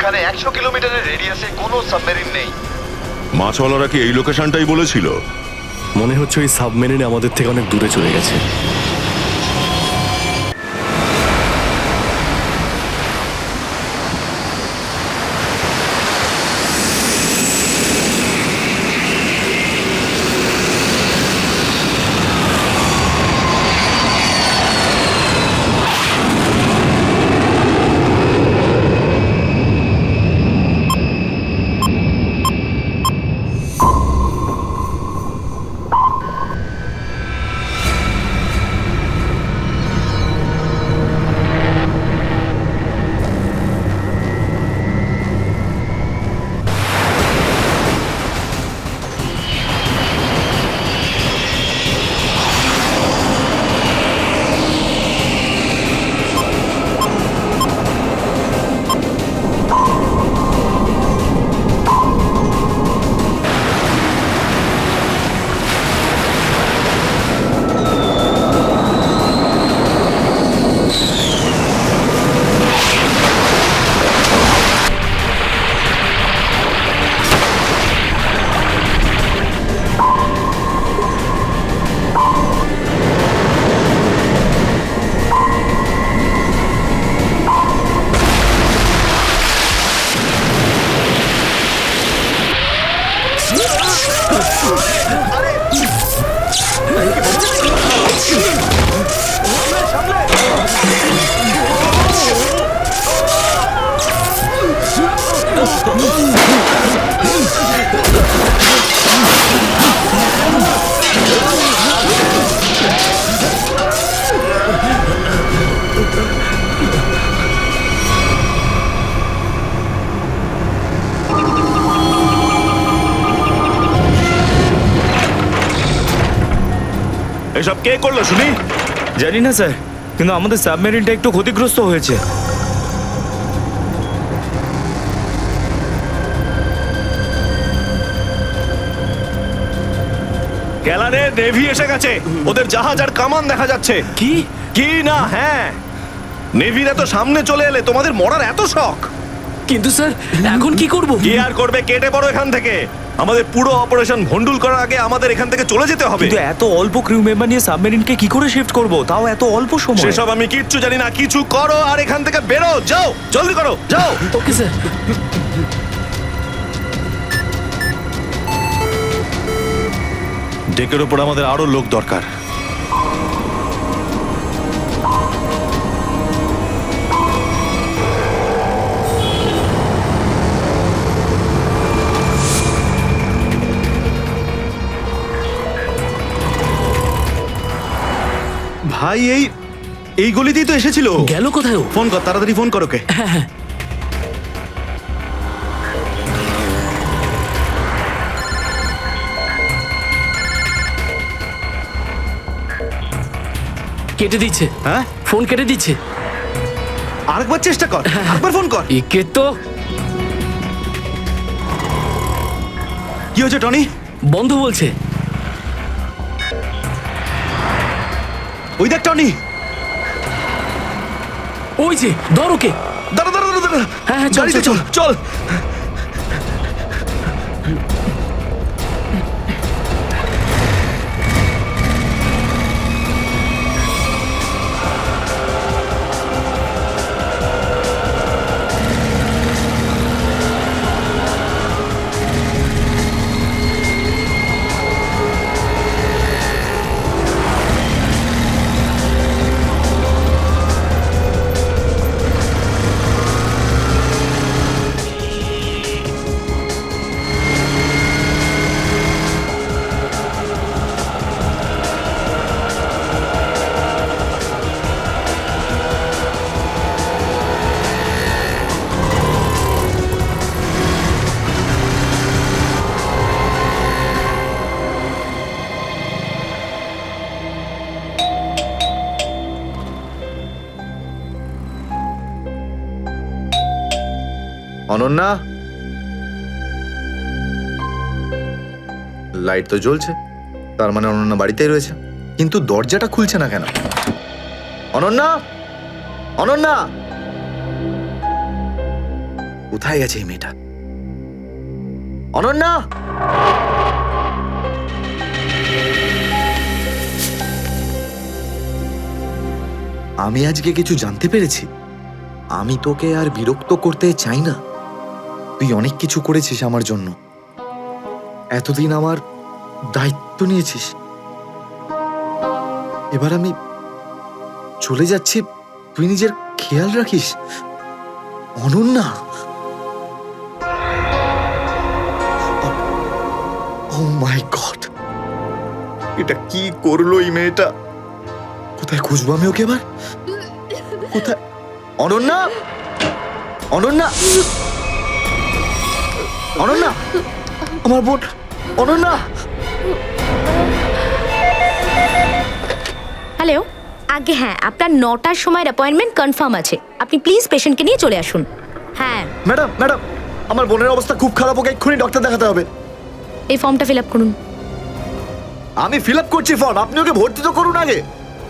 এখানে 100 কিলোমিটারের রেডিয়াসে কোনো সাবমেরিন নেই। মাছওয়ালারা কি এই লোকেশনটাই বলেছিল? মনে হচ্ছে ওই সাবমেরিন আমাদের থেকে অনেক দূরে চলে গেছে। এসব কে করলো শুনি? জানি না স্যার, কিন্তু আমাদের সাবমেরিনটা একটু ক্ষতিগ্রস্ত হয়েছে। গ্যালারে নেভি এসে গেছে, ওদের জাহাজ আর কামান দেখা যাচ্ছে। কি? কি না? হ্যাঁ, নেভির এত সামনে চলে এলে তোমাদের মরার এত শখ। কিন্তু স্যার এখন কি করব? কি আর করবে, কেটে পড়ো এখান থেকে। আমাদের পুরো অপারেশন ভন্ডুল করার আগে আমাদের এখান থেকে চলে যেতে হবে। কিন্তু এত অল্প ক্রিউ মেম্বার নিয়ে সাবমেরিনকে কি করে শিফট করব, তাও এত অল্প সময়? সেসব আমি কিচ্ছু জানি না, কিছু করো আর এখান থেকে বেরো, যাও, জলদি করো, যাও। Okay sir. ডেকের ওপর আমাদের আরো লোক দরকার। ভাই এই গলিতেই তো এসেছিল। গেল কোথায় ও? ফোন কর, তাড়াতাড়ি ফোন কর ওকে। কেটে দিচ্ছে। হ্যাঁ, ফোন কেটে দিচ্ছে। আরেকবার চেষ্টা কর, আরেকবার ফোন কর। একে তো কি হয়েছে টনি? বন্ধ বলছে। ওই দেখ টনি। ওই যে ধর ওকে। দাঁড়া দাঁড়া দাঁড়া দাঁড়া। হ্যাঁ, হ্যাঁ, চল, গাড়িতে চল, চল চল। অনন্যা, লাইট তো জ্বলছে, তার মানে অনন্যা বাড়িতেই রয়েছে, কিন্তু দরজাটা খুলছে না কেন? অনন্যা, অনন্যা, কোথায় গেছে এই মেয়েটা? অনন্যা! আমি আজকে কিছু জানতে পেরেছি। আমি তোকে আর বিরক্ত করতে চাই না। তুই অনেক কিছু করেছিস আমার জন্য, এতদিন আমার দায়িত্ব নিয়েছিস। এবার আমি চলে যাচ্ছি, তুই নিজের খেয়াল রাখিস। অনন্যা, ও মাই গড, এটা কি করলো এই মেয়েটা? কোথায় খুঁজবো আমি ওকে এবার? কোথায়? অনন্যা! অনন্যা! অনন্যা! আমার বোন অনন্যা! হ্যালো, আগে হ্যাঁ, আপনার 9টার সময়ের অ্যাপয়েন্টমেন্ট কনফার্ম আছে। আপনি প্লিজ পেশেন্টকে নিয়ে চলে আসুন। হ্যাঁ, ম্যাডাম, ম্যাডাম, আমার বোনের অবস্থা খুব খারাপ, ওকে এক্ষুনি ডক্টর দেখাতে হবে। এই ফর্মটা ফিল আপ করুন। আমি ফিল আপ করছি ফর্ম, আপনি ওকে ভর্তি তো করুন আগে।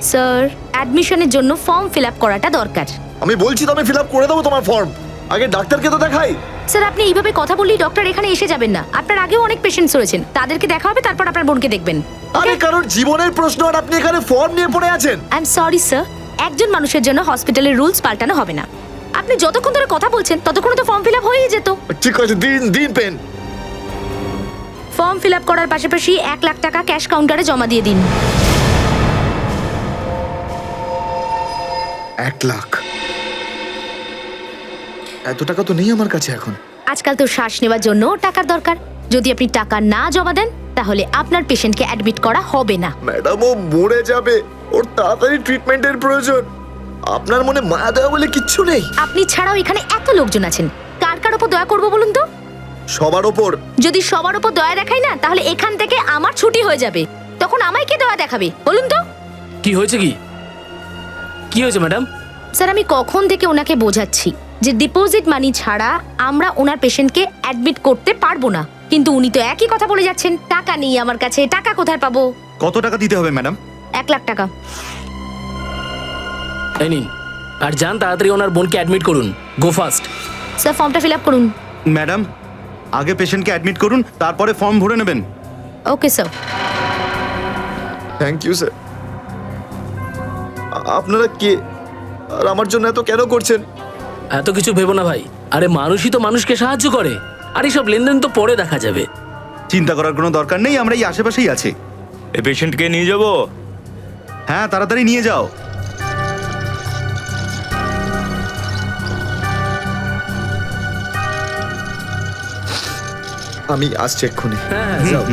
স্যার, অ্যাডমিশনের জন্য ফর্ম ফিল আপ করাটা দরকার। আমি বলছি তো আমি ফিল আপ করে দেবো তোমার ফর্ম, আগে ডাক্তারকে তো দেখাই। স্যার, আপনি এইভাবে কথা বললেই ডক্টর এখানে এসে যাবেন না। আপনার আগেও অনেক পেশেন্টস রয়েছেন, তাদেরকে দেখা হবে, তারপর আপনার বোনকে দেখবেন। আরে কারোর জীবনের প্রশ্ন আর আপনি এখানে ফর্ম নিয়ে পড়ে আছেন। আই এম সরি স্যার, একজন মানুষের জন্য হসপিটালের রুলস পাল্টানো হবে না। আপনি যতক্ষণ ধরে কথা বলছেন ততক্ষণ তো ফর্ম ফিল আপ হয়েই যেত। ঠিক আছে, দিন দিন পেন। ফর্ম ফিল আপ করার পাশাপাশি 1 লাখ টাকা ক্যাশ কাউন্টারে জমা দিয়ে দিন। 1 লাখ? এত টাকা তো নেই আমার কাছে এখন। আজকাল তো শ্বাস নেওয়ার জন্য টাকার দরকার। যদি আপনি টাকা না জমা দেন তাহলে আপনার পেশেন্টকে অ্যাডমিট করা হবে না। ম্যাডাম, ও মরে যাবে, ওর তাড়াতাড়ি ট্রিটমেন্টের প্রয়োজন। আপনার মনে মায়া দেওয়া বলে কিচ্ছু নেই? আপনি ছাড়াও এখানে এত লোকজন আছেন, কার কার উপর দয়া করবো বলুন তো? সবার ওপর। যদি সবার উপর দয়া দেখাই না, তাহলে এখান থেকে আমার ছুটি হয়ে যাবে। তখন আমায় কে দয়া দেখাবে বলুন তো? কি হয়েছে? কি হয়েছে ম্যাডাম? স্যার, আমি কখন থেকে ওনাকে বোঝাচ্ছি যে ডিপোজিট মানি ছাড়া আমরা ওনার পেশেন্টকে অ্যাডমিট করতে পারবো না, কিন্তু উনি তো একই কথা বলে যাচ্ছেন। টাকা নেই আমার কাছে, টাকা কোথায় পাবো? কত টাকা দিতে হবে ম্যাডাম? 1 লাখ টাকা। এই নিন, আর যান তাড়াতাড়ি ওনার বোনকে অ্যাডমিট করুন। Go fast. স্যার, ফর্মটা ফিল আপ করুন। ম্যাডাম, আগে পেশেন্টকে অ্যাডমিট করুন, তারপরে ফর্ম ভরে নেবেন। Okay sir. Thank you sir. আপনারা কে আর আমার জন্য এত কেন করছেন? এত কিছু ভেবো না ভাই, আরে মানুষই তো মানুষকে সাহায্য করে, আর এইসব লেনদেন তো পরে দেখা যাবে। চিন্তা করার কোনো দরকার নেই, আমরা এই আশেপাশেই আছি। এই পেশেন্টকে নিয়ে যাবো। হ্যাঁ, তাড়াতাড়ি নিয়ে যাও। আমি আসছি এক্ষুনি। হ্যাঁ হ্যাঁ, যাও।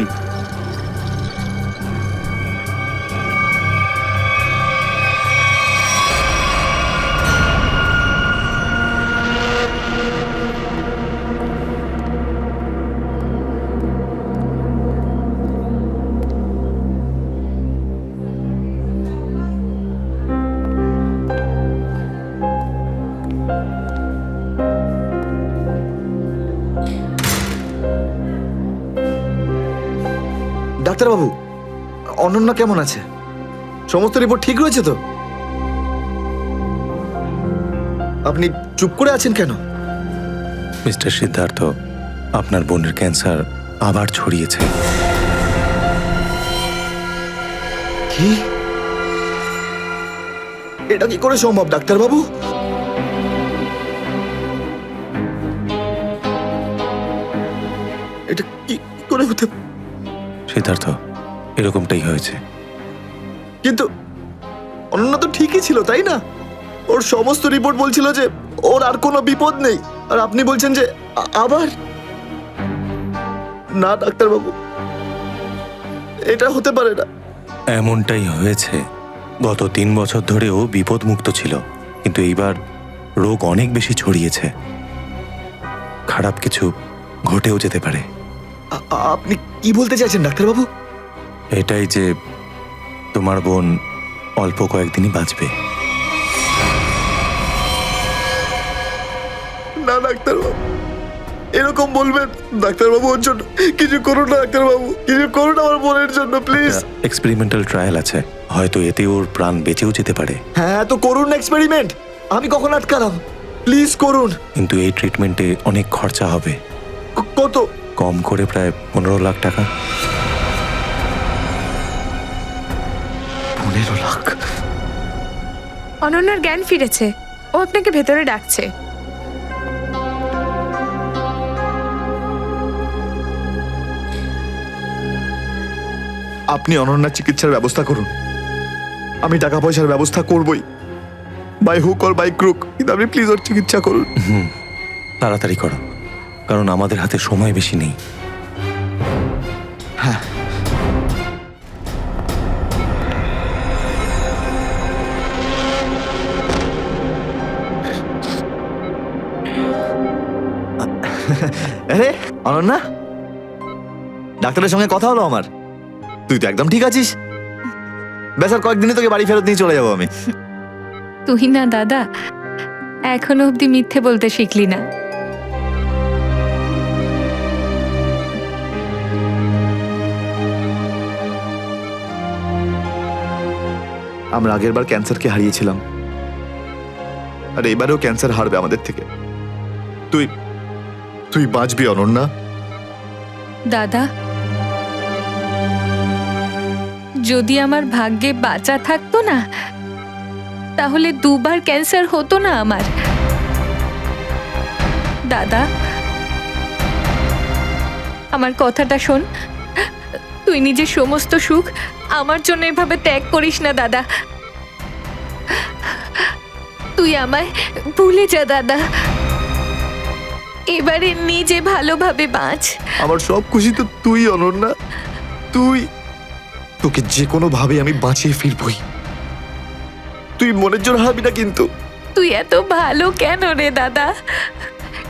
ডাক্তারবাবু, অনন্যা কেমন আছে? সমস্ত রিপোর্ট ঠিক রয়েছে তো? আপনি চুপ করে আছেন কেন? মিস্টার সিদ্ধার্থ, আপনার বোনের ক্যান্সার আবার ছড়িয়েছে। কি? এটা কি করে সম্ভব ডাক্তারবাবু? এটা কি করে হতে? সিদ্ধার্থ, এরকমটাই হয়েছে। কিন্তু অনন্যা তো ঠিকই ছিল, তাই না? ওর সমস্ত রিপোর্ট বলছিল যে ওর আর কোনো বিপদ নেই, আর আপনি বলছেন যে আবার? না ডাক্তারবাবু, এটা হতে পারে না। এমনটাই হয়েছে। গত 3 বছর ধরে ও বিপদমুক্ত ছিল, কিন্তু এইবার রোগ অনেক বেশি ছড়িয়েছে। খারাপ কিছু ঘটেও যেতে পারে। আপনি কি বলতে চাইছেন ডাক্তারবাবু? এটাই যে তোমার বোন অল্প কয়েকদিনই বাঁচবে। না ডাক্তারবাবু, এরকম বলবেন? ডাক্তারবাবু, ওর জন্য কিছু করুন না ডাক্তারবাবু, কিছু করুন আমার বোনের জন্য প্লিজ। এক্সপেরিমেন্টাল ট্রায়াল আছে, হয়তো এতে ওর প্রাণ বেঁচেও যেতে পারে। হ্যাঁ, তো করুন এক্সপেরিমেন্ট। আমি কখন আটকালাম? প্লিজ করুন। কিন্তু এই ট্রিটমেন্টে অনেক খরচা হবে। কত? কম করে প্রায় 15 লাখ টাকা। 15 লাখ? অনন্যার জ্ঞান ফিরেছে, ও আপনাকে ভেতরে ডাকছে। আপনি অনন্যার চিকিৎসার ব্যবস্থা করুন। আমি টাকা পয়সার ব্যবস্থা করবই, by hook or by crook, কিন্তু আপনি প্লিজ ওর চিকিৎসা করুন। তাড়াতাড়ি করো, কারণ আমাদের হাতে সময় বেশি নেই। হ্যাঁ। আরে অনন্যা, ডাক্তারের সঙ্গে কথা হলো আমার। তুই তো একদম ঠিক আছিস। ব্যাস আর কয়েকদিনে তোকে বাড়ি ফেরত নিয়ে চলে যাবো আমি। তুই না দাদা, এখনো অব্দি মিথ্যে বলতে শিখলি না। আমরা আগের বার ক্যান্সারকে হারিয়েছিলাম, আর এবারেও ক্যান্সার হারবে আমাদের থেকে। তুই তুই বাঁচবি অনন্যা। দাদা, যদি আমার ভাগ্যে বাঁচা থাকতো না, তাহলে 2 বার ক্যান্সার হতো না আমার। দাদা, আমার কথাটা শোন। তুই নিজের সমস্ত সুখ আমার জন্য এভাবে ত্যাগ করিস না দাদা। তুই আমায় ভুলে যা দাদা। এবারে নিজে ভালোভাবে বাঁচ। আমার সব খুশি তো তুই অনন্যা। তুই, তোকে যে কোনো ভাবে আমি বাঁচিয়ে ফিরবই। তুই মনের জোর হারাবি না কিন্তু। তুই এত ভালো কেন রে দাদা?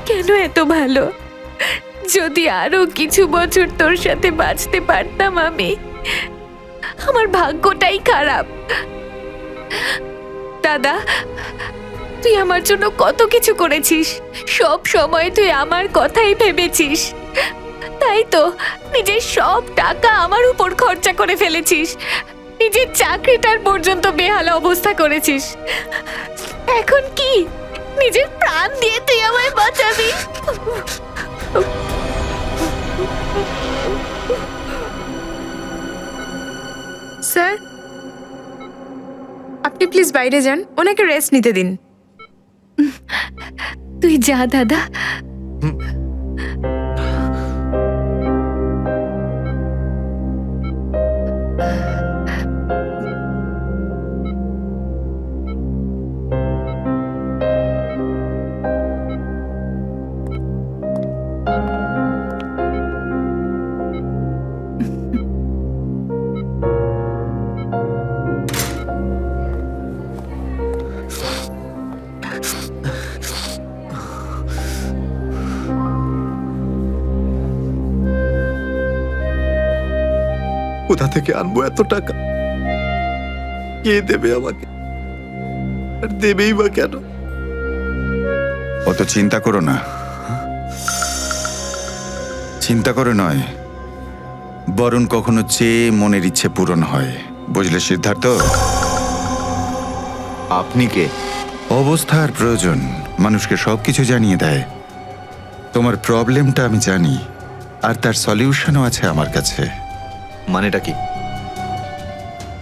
কেন এত ভালো? যদি আরো কিছু বছর তোর সাথে বাঁচতে পারতাম আমি। আমার ভাগ্যটাই খারাপ। দাদা, তুই আমার জন্য কত কিছু করেছিস। সব সময় তুই আমার কথাই ভেবেছিস। তাই তো নিজের সব টাকা আমার উপর খরচা করে ফেলেছিস। নিজের চাকরিটার পর্যন্ত বেহাল অবস্থা করেছিস। এখন কি নিজের প্রাণ দিয়ে তুই আমায় বাঁচাবি? স্যার, আপনি প্লিজ বাইরে যান, ওনাকে রেস্ট নিতে দিন। তুই যা দাদা। কোথা থেকে আনবো এত টাকা? কে দেবে আমাকে? আর দেবেই বা কেন? অত চিন্তা করো না। চিন্তা করে নয়, বরং কখনো চেয়ে মনের ইচ্ছে পূরণ হয়। বুঝলে সিদ্ধার্থ? আপনি কে? অবস্থার প্রয়োজন মানুষকে সবকিছু জানিয়ে দেয়। তোমার প্রবলেমটা আমি জানি, আর তার সলিউশনও আছে আমার কাছে। মানেটা কি?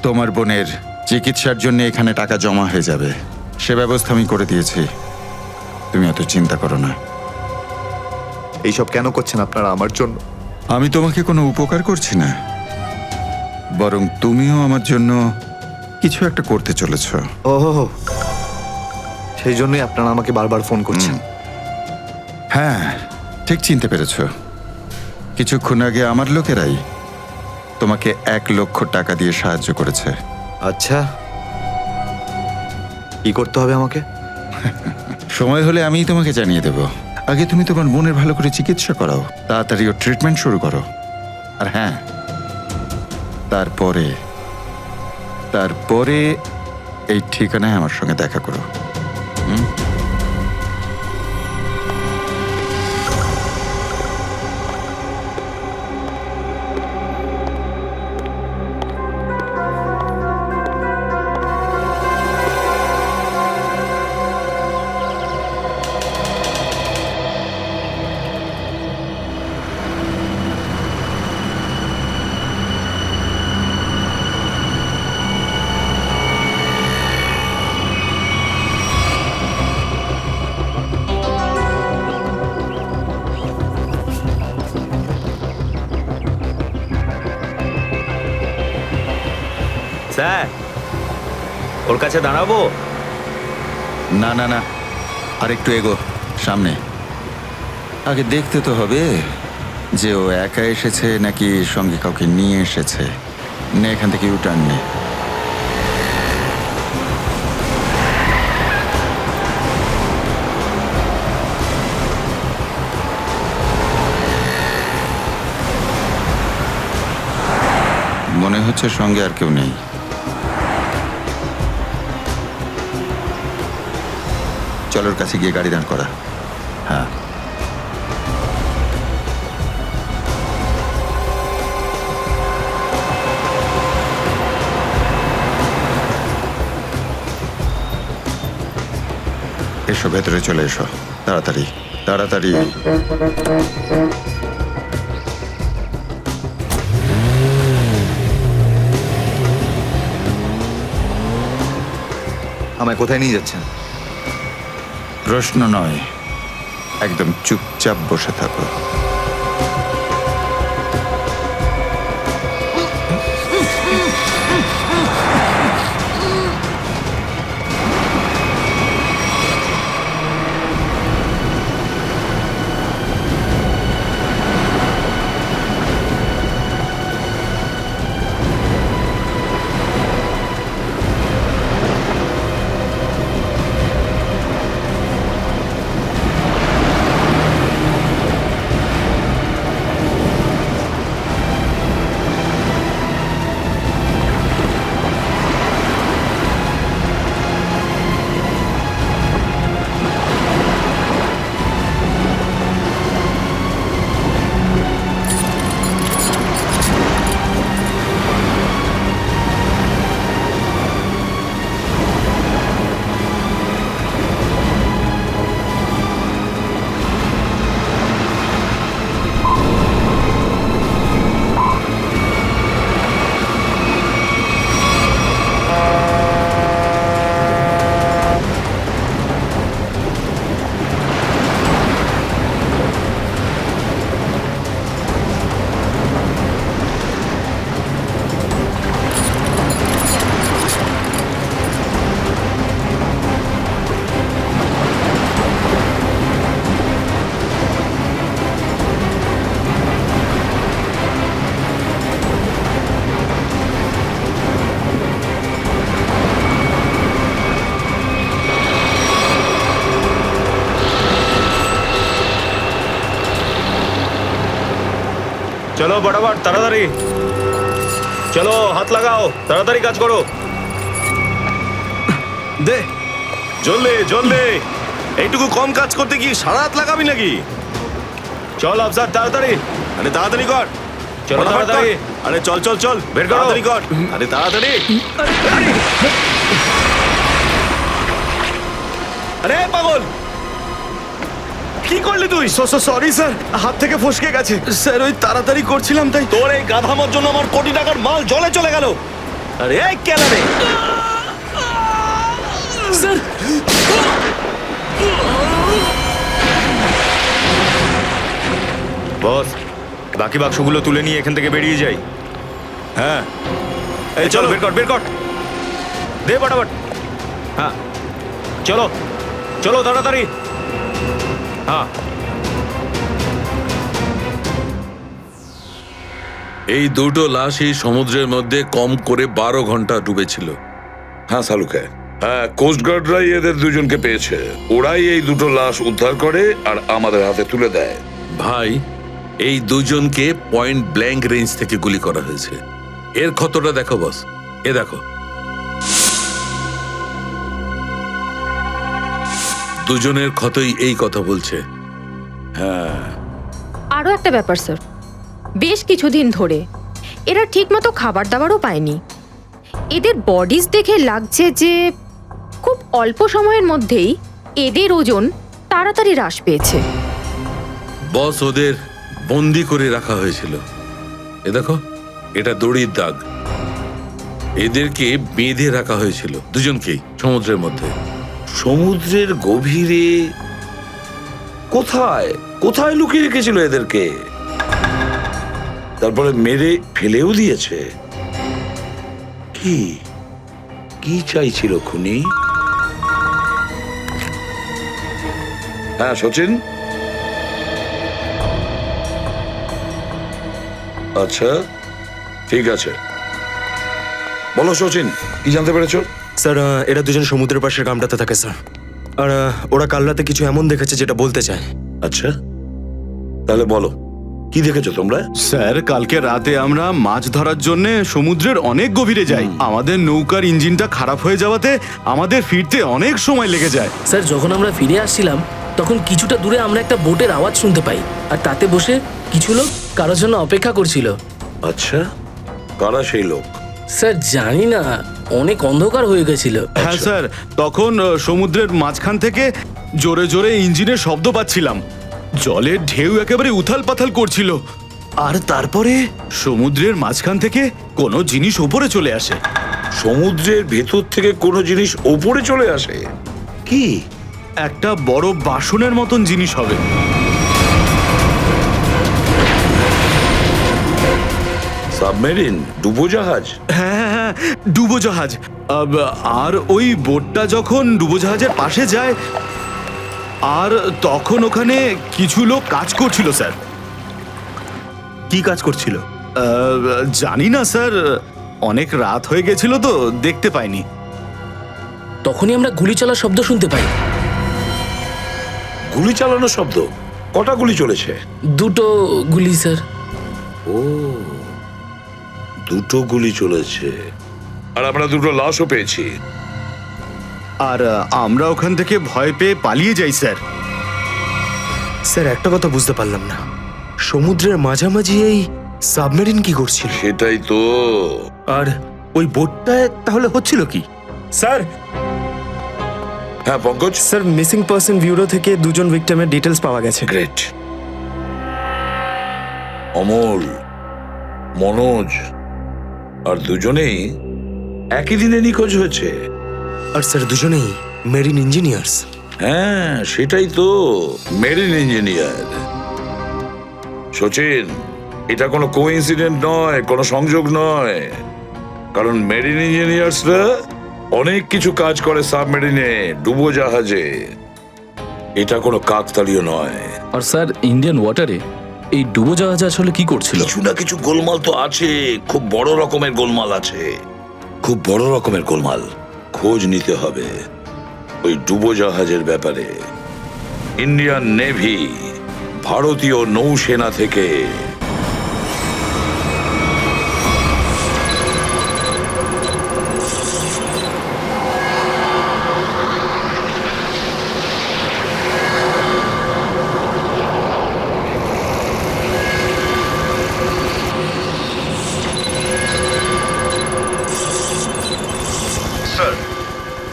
তোমার বোনের চিকিৎসার জন্য এখানে টাকা জমা হয়ে যাবে, সে ব্যবস্থা আমি করে দিয়েছি। তুমি অত চিন্তা করো না। এইসব কেন করছেন আপনারা আমার জন্য? আমি তোমাকে কোনো উপকার করছি না, বরং তুমিও আমার জন্য কিছু একটা করতে চলেছ। ওহো, সেই জন্যই আপনারা আমাকে বারবার ফোন করছেন। হ্যাঁ, ঠিক চিনতে পেরেছ। কিছুক্ষণ আগে আমার লোকেরাই তোমাকে 1 লক্ষ টাকা দিয়ে সাহায্য করেছে। আচ্ছা, কি করতে হবে আমাকে? সময় হলে আমিই তোমাকে জানিয়ে দেব। আগে তুমি তোমার বোনের ভালো করে চিকিৎসা করাও, তাড়াতাড়ি ওর ট্রিটমেন্ট শুরু করো। আর হ্যাঁ, তারপরে এই ঠিকানায় আমার সঙ্গে দেখা করো। স্যার ওর কাছে দাঁড়াবো? না না না, আর একটু এগো সামনে। আগে দেখতে তো হবে যে ও একা এসেছে নাকি সঙ্গে কাউকে নিয়ে এসেছে। নে এখান থেকে ইউটার্ন নে। মনে হচ্ছে সঙ্গে আর কেউ নেই। চলোর কাছে গিয়ে গাড়ি দাঁড় করা। হ্যাঁ, এসো ভেতরে চলে এসো, তাড়াতাড়ি তাড়াতাড়ি। আমায় কোথায় নিয়ে যাচ্ছেন? প্রশ্ন নয়, একদম চুপচাপ বসে থাকো। চলো বরাবর, তাড়াতাড়ি চলো, হাত লাগাও, তাড়াতাড়ি কাজ করো। দে জলদি জলদি, এইটুকু কম কাজ করতে কি সারা রাত লাগাবি নাকি? চল আফসার, তাড়াতাড়ি, আরে তাড়াতাড়ি কর, চলো তাড়াতাড়ি, আরে চল চল চল, বের কর, তাড়াতাড়ি কর, আরে তাড়াতাড়ি। আরে পাগল, কি করলি তুই? সরি স্যার, হাত থেকে ফসকে গেছে স্যার, ওই তাড়াতাড়ি করছিলাম তাই। তোর এই গাধামোর জন্য আমার কোটি টাকার মাল জলে চলে গেল। আরে এই কেলা রে স্যার, বস, বাকি বাক্সগুলো তুলে নিয়ে এখান থেকে বেরিয়ে যাই। হ্যাঁ, এই চলো, বের কর বের কর, দে ফটাফট। হ্যাঁ চলো চলো তাড়াতাড়ি। হ্যাঁ, এই দুটো লাশই সমুদ্রের মধ্যে কম করে 12 ঘন্টা ডুবেছিল। হ্যাঁ সালুকে, হ্যাঁ কোস্টগার্ডরাই এদের দুজনকে পেয়েছে। ওরাই এই দুটো লাশ উদ্ধার করে আর আমাদের হাতে তুলে দেয়। ভাই, এই দুজনকে পয়েন্ট ব্ল্যাঙ্ক রেঞ্জ থেকে গুলি করা হয়েছে। এর ক্ষতটা দেখো বস, এ দেখো। দুজনের ক্ষতই এই কথা বলছে। হ্যাঁ, আরও একটা ব্যাপার স্যার, বেশ কিছুদিন ধরে এরা ঠিকমতো খাবার দাবারও পায়নি। এদের বডিজ দেখে লাগছে যে খুব অল্প সময়ের মধ্যেই এদের ওজন তাড়াতাড়ি হ্রাস পেয়েছে। বস, ওদের বন্দি করে রাখা হয়েছিল। এ দেখো, এটা দড়ির দাগ। এদেরকে বেঁধে রাখা হয়েছিল দুজনকেই সমুদ্রের মধ্যে। সমুদ্রের গভীরে কোথায় কোথায় লুকিয়ে রেখেছিল এদেরকে? তারপরে মেরে ফেলেও দিয়েছে। কি কি চাইছিল খুনি? হ্যাঁ সচিন, আচ্ছা ঠিক আছে, বলো সচিন, কি জানতে পেরেছো? স্যার এরা দুজন সমুদ্রের পাশের গ্রামটাতে থাকে স্যার, আর ওরা কাল রাতে কিছু এমন দেখেছে যেটা বলতে চায়। আচ্ছা তাহলে বলো, কি দেখেছো তোমরা? স্যার কালকে রাতে আমরা মাছ ধরার জন্য সমুদ্রের অনেক গভীরে যাই। আমাদের নৌকার ইঞ্জিনটা খারাপ হয়ে যাওয়াতে আমাদের ফিরতে অনেক সময় লেগে যায়। স্যার যখন আমরা ফিরে আসছিলাম তখন কিছুটা দূরে আমরা একটা বোটের আওয়াজ শুনতে পাই, আর তাতে বসে কিছু লোক কারোর জন্য অপেক্ষা করছিল। আচ্ছা, কারা সেই লোক? স্যার জানি না, অনেক অন্ধকার হয়ে গেছিল। হ্যাঁ স্যার, তখন সমুদ্রের মাঝখান থেকে জোরে জোরে ইঞ্জিনের শব্দ পাচ্ছিলাম। জলের ঢেউ একেবারে উথাল পাথাল করছিল, আর তারপরে সমুদ্রের মাঝখান থেকে কোনো জিনিস উপরে চলে আসে। সমুদ্রের ভেতর থেকে কোনো জিনিস ওপরে চলে আসে? কি? একটা বড় বাসনের মতন জিনিস হবে। সাবমেরিন, ডুবোজাহাজ? হ্যাঁ হ্যাঁ, ডুবোজাহাজ। আর ওই বোটটা যখন ডুবোজাহাজের পাশে যায়, আর তখন ওখানে কিছু লোক কাজ করছিল স্যার। কি কাজ করছিল? জানি না স্যার, অনেক রাত হয়ে গেছিল তো দেখতে পাইনি। তখনই আমরা গুলি চলার শব্দ শুনতে পাই। গুলি চালানোর শব্দ? কটা গুলি চলেছে? 2টো গুলি স্যার। ও, 2টো গুলি চলেছে। আর আমরা 2টো লাশও পেয়েছি। আর আমরা ওখান থেকে ভয় পেয়ে পালিয়ে যাই স্যার। স্যার একটা কথা বুঝতে পারলাম না, সমুদ্রের মাঝামাঝি এই সাবমেরিন কি করছিল? সেটাই তো। আর ওই বোটটায় তাহলে হচ্ছিল কি? স্যার, হ্যাঁ Pankaj? Sir missing person bureau থেকে 2জন ভিক্টিমের ডিটেলস পাওয়া গেছে। গ্রেট। অমল, মনোজ আর দুজনেই একই দিনে নিখোঁজ হয়েছে। আর স্যার দুজনেই মেরিন ইঞ্জিনিয়ার্স। হ্যাঁ সেটাই তো, মেরিন ইঞ্জিনিয়ার। সচিন, এটা কোনো কোইন্সিডেন্ট নয়, কোনো সংযোগ নয়, কারণ মেরিন ইঞ্জিনিয়ার্সরা অনেক কিছু কাজ করে সাবমেরিনে, ডুবোজাহাজে। এটা কোনো কাকতালীয় নয়। আর স্যার ইন্ডিয়ান ওয়াটারে এই ডুবোজাহাজ আসলে কি করছিল? কিছু না কিছু গোলমাল তো আছে, খুব বড় রকমের গোলমাল আছে, খুব বড় রকমের গোলমাল। খোঁজ নিতে হবে ওই ডুবোজাহাজের ব্যাপারে। ইন্ডিয়ান নেভি, ভারতীয় নৌসেনা থেকে স্যার,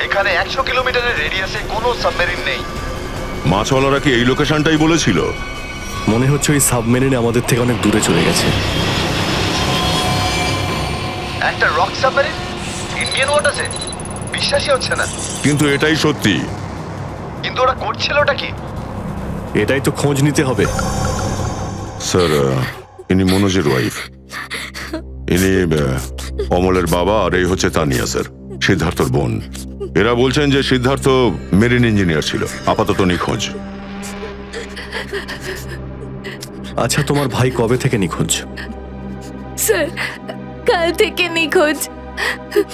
এখানে 100 কিলোমিটারের রেডিয়াসে কোনো সাবমেরিন নেই। মাছওয়ালারা কি এই লোকেশনটাই বলেছিল? মনে হচ্ছে ওই সাবমেরিন আমাদের থেকে অনেক দূরে চলে গেছে। একটা রক সাবমেরিন ইন্ডিয়ান ওয়াটারে? বিশ্বাসই হচ্ছে না। কিন্তু এটাই সত্যি। কিন্তু ওরা করছিলটা কি? এটাই তো খোঁজ নিতে হবে। স্যার, ইনি মনোজের ওয়াইফ, ইনি অমলের বাবা, আর এই হচ্ছে তানিয়া স্যার, সিদ্ধার্থর বোন। এরা বলছেন যে সিদ্ধার্থ মেরিন ইঞ্জিনিয়ার ছিল, আপাতত নিখোঁজ। আচ্ছা, তোমার ভাই কবে থেকে নিখোঁজ? স্যার কাল থেকে নিখোঁজ।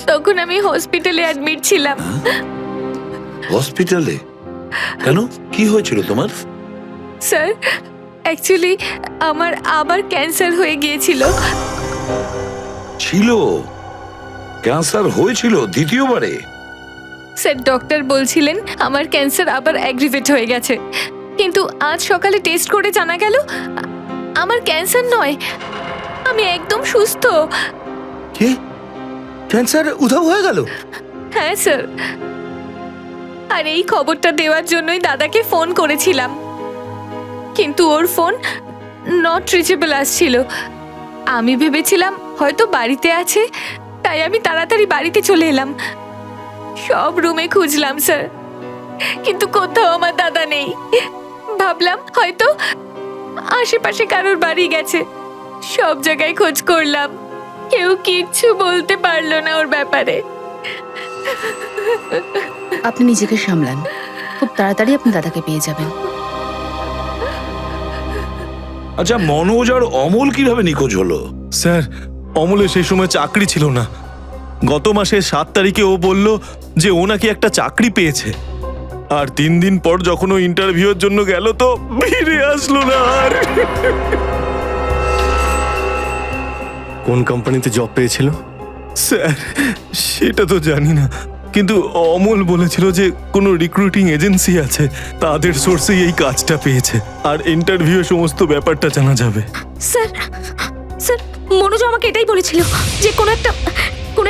তখন আমি হসপিটালে অ্যাডমিট ছিলাম। হসপিটালে? কেন, কি হয়েছিল তোমার? স্যার অ্যাকচুয়ালি আমার আবার ক্যান্সার হয়ে গিয়েছিল। ছিল? ক্যান্সার হয়েছিল দ্বিতীয়বারে? স্যার ডক্টর বলছিলেন আমার ক্যান্সার আবার অ্যাগ্রিভেট হয়ে গেছে, কিন্তু আজ সকালে টেস্ট করে জানা গেল আমার ক্যান্সার নয়, আমি একদম সুস্থ। কি? ক্যান্সার উধাও হয়ে গেল? হ্যাঁ স্যার, আর এই খবরটা দেওয়ার জন্যই দাদাকে ফোন করেছিলাম, কিন্তু ওর ফোন নট রিচেবল আসছিল। আমি ভেবেছিলাম হয়তো বাড়িতে আছে, তাই আমি তাড়াতাড়ি বাড়িতে চলে এলাম। সব রুমে খুঁজলাম স্যার, কিন্তু কোথাও আমার দাদা নেই। ভাবলাম হয়তো আশেপাশে কারোর বাড়ি গেছে। সব জায়গায় খোঁজ করলাম, কেউ কিচ্ছু বলতে পারলো না ওর ব্যাপারে। আপনি নিজেকে সামলান, খুব তাড়াতাড়ি আপনি দাদাকে পেয়ে যাবেন। আচ্ছা, মনোজ আর অমল কিভাবে নিখোঁজ হলো? স্যার, অমলের সেই সময় চাকরি ছিল না। গত মাসের 7 তারিখে ও বলল যে ও নাকি একটা চাকরি পেয়েছে, আর 3 দিন পর যখন ও ইন্টারভিউর জন্য গেল তো ফিরে আসলো না আর। কোন কোম্পানিতে জব পেয়েছিল স্যার সেটা তো জানি না, কিন্তু অমল বলেছিল যে কোনো রিক্রুটিং এজেন্সি আছে, তাদের সোর্সেই এই কাজটা পেয়েছে, আর ইন্টারভিউ সমস্ত ব্যাপারটা জানা যাবে। স্যার স্যার মনোজ আমাকে এটাই বলেছিল যে কোনো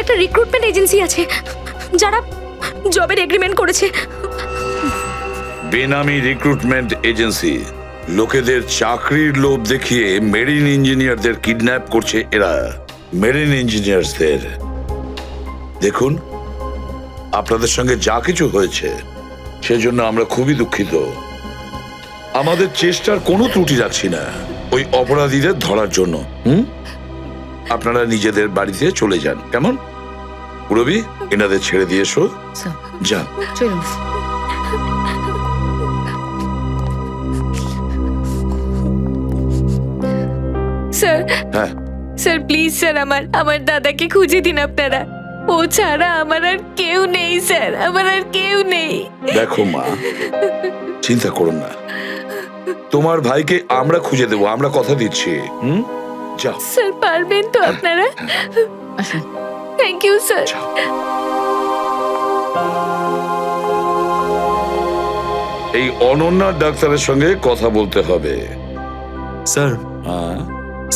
একটা রিক্রুটমেন্ট এজেন্সি আছে যারা জবের এগ্রিমেন্ট করেছে। বেনামি রিক্রুটমেন্ট এজেন্সি, লোকেদের চাকরির লোভ দেখিয়ে মেরিন ইঞ্জিনিয়ারদের কিডন্যাপ করছে এরা। মেরিন ইঞ্জিনিয়ারদের দেখুন, আপনাদের সঙ্গে যা কিছু হয়েছে সেজন্য আমরা খুবই দুঃখিত। আমাদের চেষ্টার কোনো ত্রুটি রাখছি না ওই অপরাধীদের ধরার জন্য। আপনারা নিজেদের বাড়িতে চলে যান, কেমন? পুরবি, এনাদের ছেড়ে দিয়ে এসো, যান। চলুন। স্যার, হ্যাঁ স্যার প্লিজ স্যার, আমার দাদাকে খুঁজে দিন আপনারা। ও ছাড়া আমার আর কেউ নেই স্যার, আমার আর কেউ নেই। দেখো মা, চিন্তা করুন না, তোমার ভাইকে আমরা খুঁজে দেবো, আমরা কথা দিচ্ছি। যাও স্যার, পারবেন তো আপনারা? Thank you sir. এই অনন্যা ডাক্তারের সঙ্গে কথা বলতে হবে। স্যার,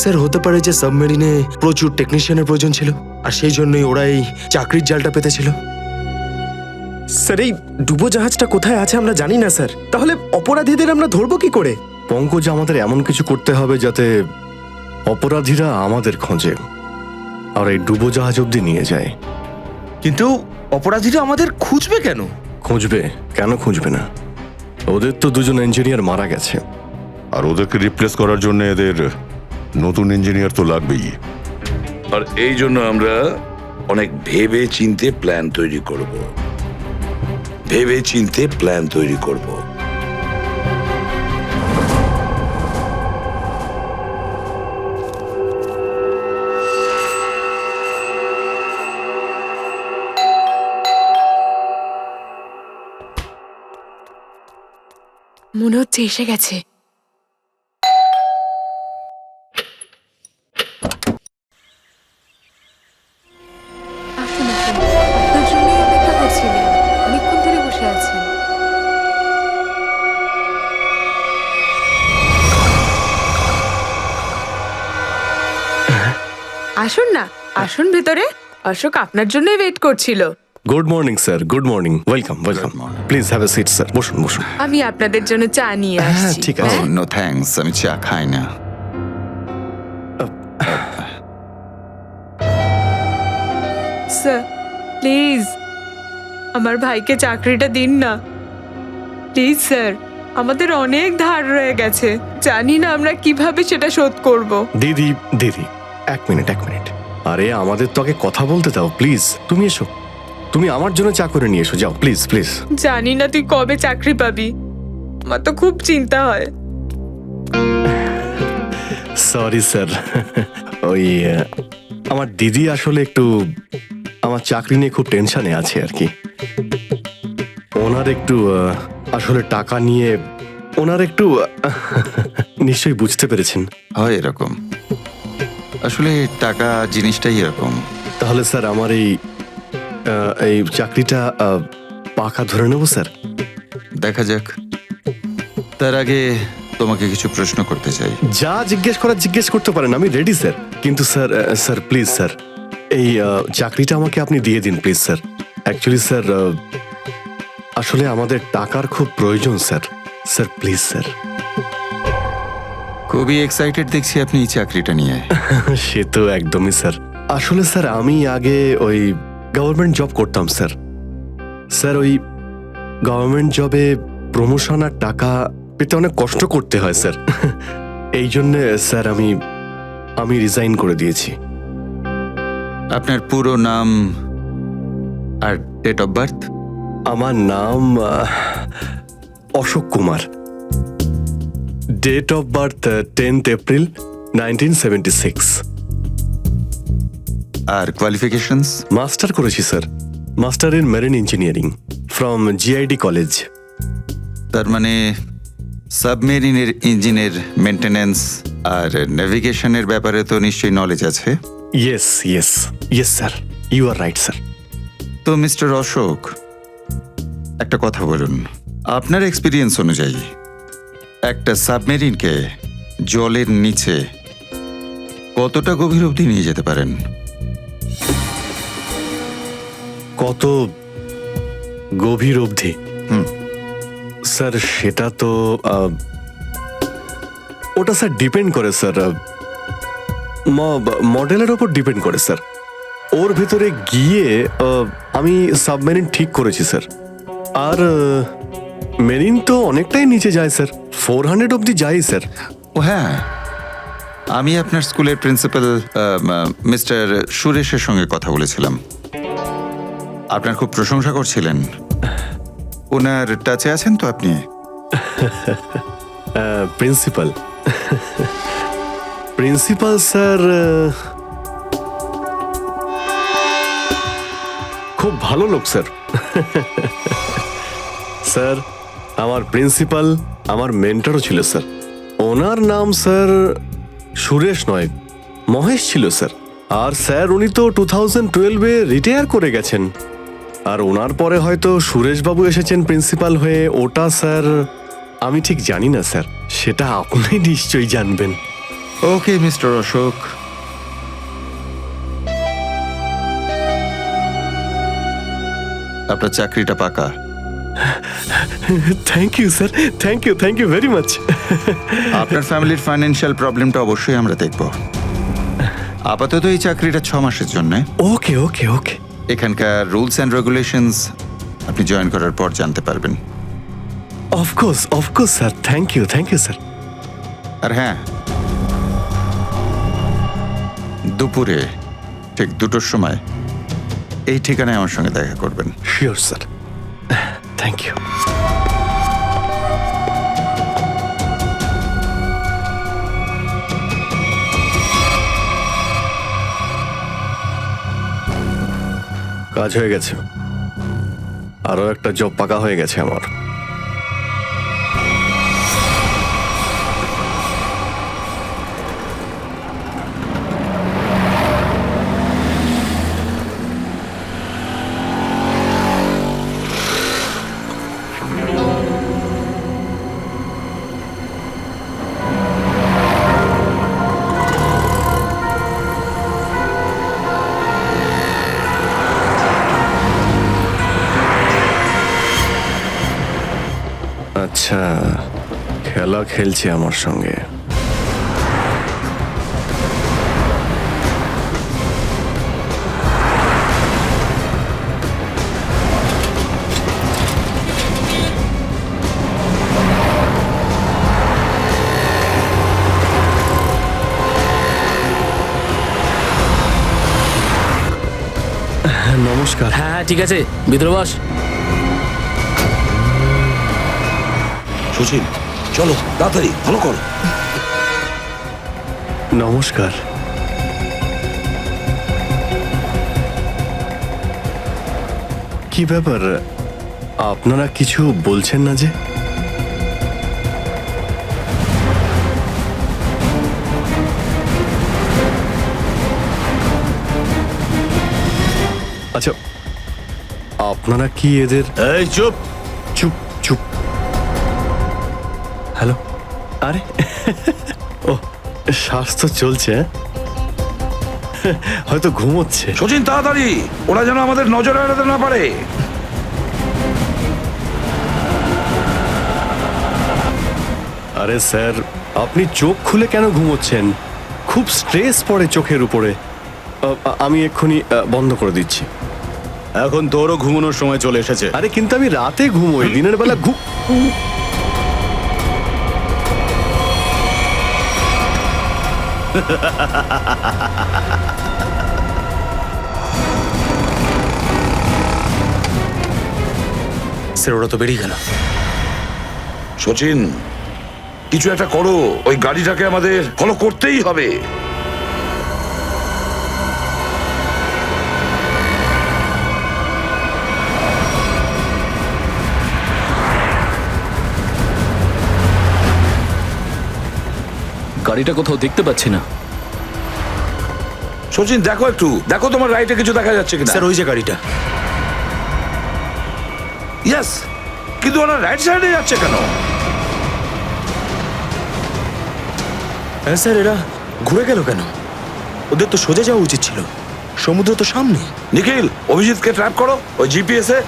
স্যার হতে পারে যে সাবমেরিনে প্রচুর টেকনিশিয়ানের প্রয়োজন ছিল, আর সেই জন্যই ওরা এই চাকরির জালটা পেতেছিল। স্যার, এই ডুবো জাহাজটা কোথায় আছে আমরা জানি না স্যার, তাহলে অপরাধীদের আমরা ধরবো কি করে? পঙ্কজ, আমাদের এমন কিছু করতে হবে যাতে অপরাধীরা আমাদের খোঁজে আর এই ডুবো জাহাজ অব্দি নিয়ে যায়। কিন্তু অপরাধীরা আমাদের খুঁজবে কেন? খুঁজবে কেন? খুঁজবে না? ওদের তো 2জন ইঞ্জিনিয়ার মারা গেছে, আর ওদেরকে রিপ্লেস করার জন্য এদের নতুন ইঞ্জিনিয়ার তো লাগবেই। আর এই জন্য আমরা অনেক ভেবে চিন্তে প্ল্যান তৈরি করব, ভেবে চিন্তে প্ল্যান তৈরি করব। মনে হচ্ছে এসে গেছে। আসুন আসুন, আপনার জন্যই অপেক্ষা করছিলেন, অনেকক্ষণ ধরে বসে আছেন। আসুন না, আসুন ভেতরে। অশোক আপনার জন্যই ওয়েট করছিল। Good morning sir, good morning, welcome welcome. Please have a seat sir, বসুন বসুন। আমি আপনাদের জন্য চা নিয়ে আসছি। ঠিক আছে। নো থ্যাঙ্কস, আমি চা খাই না। স্যার প্লিজ আমার ভাইকে চাকরিটা দিন না, প্লিজ স্যার। আমাদের অনেক ধার রয়ে গেছে, জানি না আমরা কিভাবে সেটা শোধ করব। দিদি দিদি, 1 মিনিট 1 মিনিট। আরে আমাদের তো আগে কথা বলতে দাও প্লিজ। তুমি এসো, তুমি আমার জন্য চা করে নিয়ে এসো, যাও প্লিজ প্লিজ। জানি না তুই কবে চাকরি পাবি, আমার তো খুব চিন্তা হয়। সরি স্যার, ওই আমার দিদি আসলে একটু আমার চাকরি নিয়ে খুব টেনশনে আছে আর কি। ওনার একটু আসলে টাকা নিয়ে ওনার একটু নিশ্চয়ই বুঝতে পেরেছেন। হয় এরকম, আসলে টাকা জিনিসটাই এরকম। তাহলে স্যার আমার এই চাকরিটা পাকা ধরে নেবো স্যার? দেখা যাক, তার আগে তোমাকে কিছু প্রশ্ন করতে চাই। যা জিজ্ঞেস করার জিজ্ঞেস করতে পারেন, আমি রেডি স্যার। কিন্তু স্যার স্যার প্লিজ স্যার, এই চাকরিটা আমাকে আপনি দিয়ে দিন প্লিজ স্যার। অ্যাকচুয়ালি স্যার আসলে আমাদের টাকার খুব প্রয়োজন স্যার। Sir please sir. খুবই এক্সাইটেড দেখছি আপনি এই চাকরিটা নিয়ে। সে তো একদমই স্যার। আসলে স্যার আমি আগে ওই গভর্নমেন্ট জব করতাম স্যার। স্যার ওই গভর্নমেন্ট জবে প্রমোশন আর টাকা পেতে অনেক কষ্ট করতে হয় স্যার। এই জন্য স্যার আমি রিজাইন করে দিয়েছি। আপনার পুরো নাম আর ডেট অফ বার্থ? আমার নাম Ashok Kumar. Date of birth 10th April 1976। আর কোয়ালিফিকেশনস? মাস্টার করেছি sir, master in marine engineering from GID college. তার মানে সাবমেরিনের ইঞ্জিনের মেনটেন্যান্স আর নেভিগেশনের ব্যাপারে তো নিশ্চয়ই নলেজ আছে। Yes yes yes sir, you are right sir. তো মিস্টার অশোক, একটা কথা বলুন, আপনার এক্সপিরিয়েন্স অনুযায়ী একটা সাবমেরিনকে জলের নিচে কতটা গভীর অবধি নিয়ে যেতে পারেন? কত গভীর অবধি? স্যার সেটা তো ওটা স্যার ডিপেন্ড করে স্যার, মডেলের ওপর ডিপেন্ড করে স্যার। ওর ভেতরে গিয়ে আমি সাবমেরিন ঠিক করেছি স্যার। আর মেরিন তো অনেকটাই নিচে যায় স্যার, 400 অবধি যাই স্যার। ও হ্যাঁ, আমি আপনার স্কুলের প্রিন্সিপাল মিস্টার সুরেশের সঙ্গে কথা বলেছিলাম, আপনার খুব প্রশংসা করছিলেন। ওনার টাচে আছেন তো আপনি? প্রিন্সিপাল প্রিন্সিপাল স্যার খুব ভালো লোক স্যার। স্যার আমার প্রিন্সিপাল আমার মেন্টরও ছিল স্যার। ওনার নাম স্যার সুরেশ নয়, মহেশ ছিল স্যার। আর স্যার উনি তো 2012-এ রিটায়ার করে গেছেন। আর ওনার পরে হয়তো সুরেশবাবু এসেছেন প্রিন্সিপাল হয়ে, ওটা স্যার আমি ঠিক জানি না স্যার, সেটা আপনি নিশ্চয়ই জানবেন। ওকে মিস্টার অশোক, আপনার চাকরিটা পাকা। Thank you sir, thank you very much. আপনার ফ্যামিলির ফাইন্যান্সিয়াল প্রবলেমটা অবশ্যই আমরা দেখব। আপাতত এই চাকরিটা 6 মাসের জন্য। ওকে ওকে ওকে। এখানকার রুলস অ্যান্ড রেগুলেশনস আপনি জয়েন করার পর জানতে পারবেন। Of course sir, thank you sir. আর হ্যাঁ, দুপুরে ঠিক 2টোর সময় এই ঠিকানায় আমার সঙ্গে দেখা করবেন। Sure sir, thank you. কাজ হয়ে গেছে, আরো একটা জব পাকা হয়ে গেছে আমার। আচ্ছা, খেলা খেলছে আমার সঙ্গে। নমস্কার। হ্যাঁ ঠিক আছে, ভিতরে বস। সুশীল, চলো তাড়াতাড়ি, ভালো করো। নমস্কার। কি ব্যাপার, আপনারা কিছু বলছেন না যে? আচ্ছা, আপনারা কি এদের... এই চুপ চুপ চুপ। হ্যালো, আরে ও শ্বাস তো চলছে, হয়তো ঘুমোচ্ছে। সচিন তাড়াতাড়ি, ওরা যেন আমাদের নজরে এড়াতে না পারে। আরে স্যার, আপনি চোখ খুলে কেন ঘুমোচ্ছেন? খুব স্ট্রেস পড়ে চোখের উপরে। আমি এক্ষুনি বন্ধ করে দিচ্ছি। এখন তোরও ঘুমানোর সময় চলে এসেছে। আরে কিন্তু আমি রাতে ঘুমোই, দিনের বেলা স্যার ওরা তো বেরিয়ে গেল। সচিন, কিছু একটা করো, ওই গাড়িটাকে আমাদের ফলো করতেই হবে। গাড়িটা কোথাও দেখতে পাচ্ছি না। সচিন দেখো একটু, দেখো তোমার রাইটে কিছু দেখা যাচ্ছে কিনা। স্যার ওই যে গাড়িটা। ইয়েস, কিন্তু ওরা রাইট সাইডে যাচ্ছে কেন? হ্যাঁ স্যার, এরা ঘুরে গেল কেন? ওদের তো সোজা যাওয়া উচিত ছিল, সমুদ্র তো সামনে। নিখিল, অভিজিৎকে ট্র্যাপ করো ওই জিপিএস এ।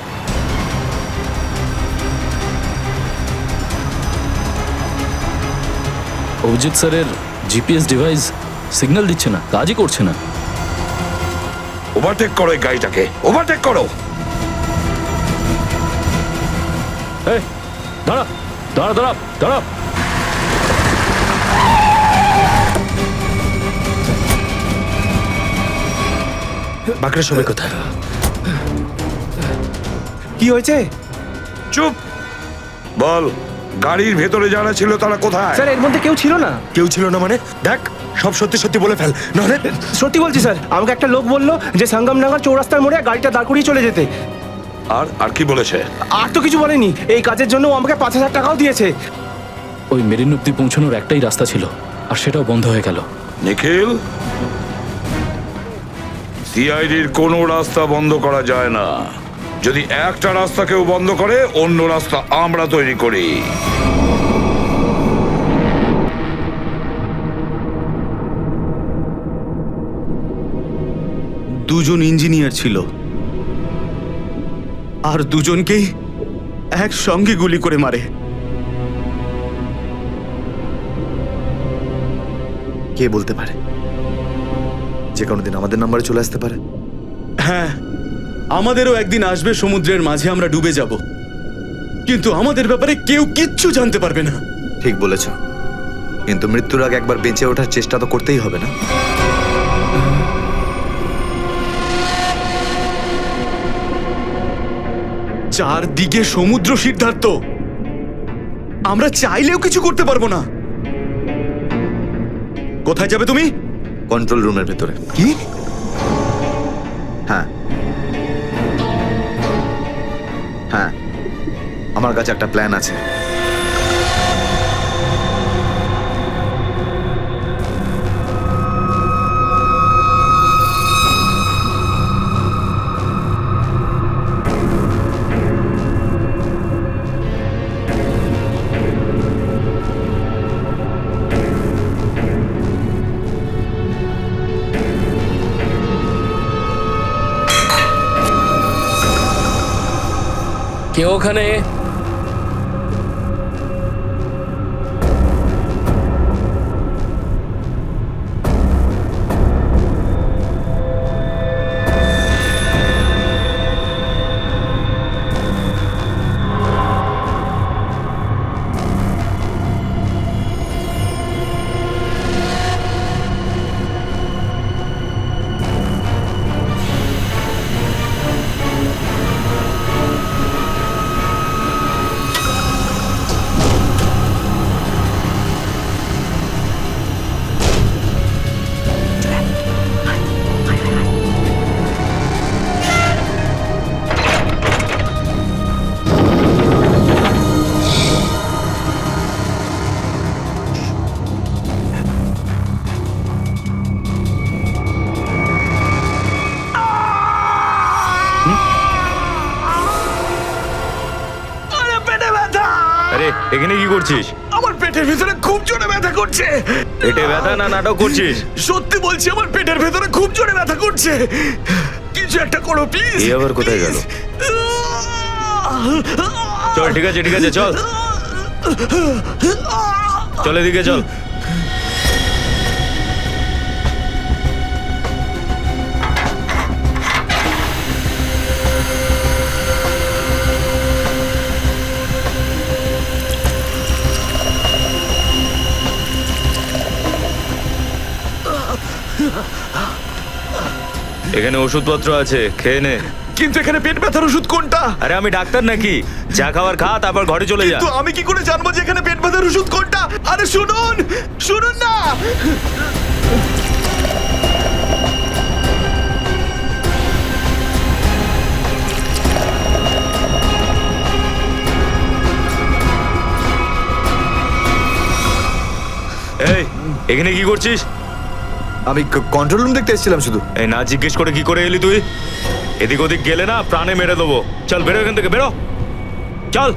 অভিজিৎ স্যারের জিপিএস ডিভাইস সিগন্যাল দিচ্ছে না, কাজই করছে না। ওভারটেক করো এই গাড়িটাকে, ওভারটেক করো। এই দাঁড়া দাঁড়া দাঁড়া দাঁড়া। বাঁকড়া সবাই কোথায়? কি হয়েছে? চুপ বল, গাড়ির ভেতরে যারা ছিল তারা কোথায়? স্যার এর মধ্যে কেউ ছিল না। কেউ ছিল না মানে? দেখ, সব সত্যি সত্যি বলে ফেল, নাহলে। সত্যি বলছি স্যার, আমাকে একটা লোক বললো যে সঙ্গমনগর চৌরাস্তার মোড়ে গাড়িটা দাঁড় করিয়ে চলে যেতে। আর কি বলেছে? আর তো কিছু বলেনি। এই কাজের জন্য ও আমাকে 5,000 টাকাও দিয়েছে। ওই মেরিন অব্দি পৌঁছানোর একটাই রাস্তা ছিল, আর সেটাও বন্ধ হয়ে গেল। নিখিল, সিআইডির কোনো রাস্তা বন্ধ করা যায় না। যদি একটা রাস্তা কেউ বন্ধ করে, অন্য রাস্তা আমরা তৈরি করি। দুজন ইঞ্জিনিয়ার ছিল, আর দুজনকেই একসঙ্গে গুলি করে মারে। কে বলতে পারে? যে কোনো দিন আমাদের নাম্বারে চলে আসতে পারে। হ্যাঁ, আমাদেরও একদিন আসবে, সমুদ্রের মাঝে আমরা ডুবে যাব, কিন্তু আমাদের ব্যাপারে কেউ কিচ্ছু জানতে পারবে না। ঠিক বলেছ, কিন্তু মৃত্যুর আগে একবার বেঁচে ওঠার চেষ্টা তো করতেই হবে না? চারদিকে সমুদ্র, সিদ্ধার্থ, আমরা চাইলেও কিছু করতে পারবো না। কোথায় যাবে তুমি? কন্ট্রোল রুমের ভেতরে। কি? হ্যাঁ হ্যাঁ, আমার কাছে একটা প্ল্যান আছে। কেউ ওখানে? আরে এখানে কি করছিস? আমার পেটের ভিতরে খুব জোরে ব্যথা করছে। পেটে ব্যথা না নাটক করছিস? সত্যি বলছি, আমার পেটের ভেতরে খুব জোরে ব্যথা করছে। কিছু একটা করো প্লিজ। এই আবার কোথায় গেল? চল, ঠিক আছে ঠিক আছে, চল চল, এদিকে চল। এখানে ওষুধপত্র আছে, খেয়ে নে। কিন্তু এখানে পেট ব্যথার ওষুধ কোনটা? আরে আমি ডাক্তার নাকি? যা খাবার খা, তারপর ঘরে চলে যা। কিন্তু আমি কি করে জানবো যে এখানে পেট ব্যথার ওষুধ কোনটা? আরে শুনুন, শুনুন না। এই, এখানে কি করছিস? আমি কন্ট্রোল রুম দেখতে এসেছিলাম শুধু। এই, না জিজ্ঞেস করে কি করে এলি তুই? এদিক ওদিক গেলে না প্রাণে মেরে দেবো। চল বেরো এখান থেকে, বেরো, চল।